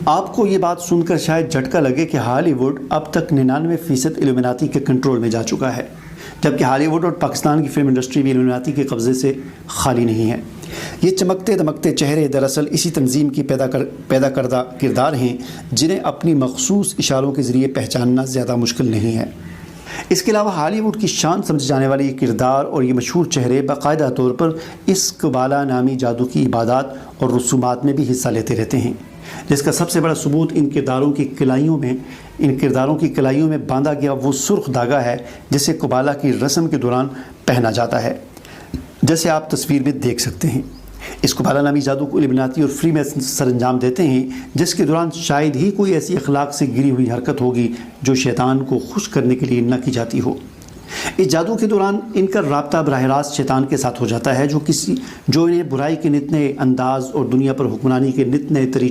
آپ کو یہ بات سن کر شاید جھٹکا لگے کہ ہالی ووڈ اب تک 99% ایلومیناتی کے کنٹرول میں جا چکا ہے، جبکہ ہالی ووڈ اور پاکستان کی فلم انڈسٹری بھی ایلومیناتی کے قبضے سے خالی نہیں ہے۔ یہ چمکتے دمکتے چہرے دراصل اسی تنظیم کی پیدا کردہ کردار ہیں جنہیں اپنی مخصوص اشاروں کے ذریعے پہچاننا زیادہ مشکل نہیں ہے۔ اس کے علاوہ ہالی ووڈ کی شان سمجھے جانے والے یہ کردار اور یہ مشہور چہرے باقاعدہ طور پر اس قبالہ نامی جادو کی عبادات اور رسومات میں بھی حصہ لیتے رہتے ہیں، جس کا سب سے بڑا ثبوت ان کرداروں کی کلائیوں میں باندھا گیا وہ سرخ دھاگا ہے جسے قبالہ کی رسم کے دوران پہنا جاتا ہے، جیسے آپ تصویر میں دیکھ سکتے ہیں۔ اس قبالہ نامی جادو کو ایلومیناتی اور فری میسن سر انجام دیتے ہیں، جس کے دوران شاید ہی کوئی ایسی اخلاق سے گری ہوئی حرکت ہوگی جو شیطان کو خوش کرنے کے لیے نہ کی جاتی ہو۔ اس جادو کے دوران ان کا رابطہ براہ راست شیطان کے ساتھ ہو جاتا ہے، جو انہیں برائی کے نت نئے انداز اور دنیا پر حکمرانی کے نت نئے طریقے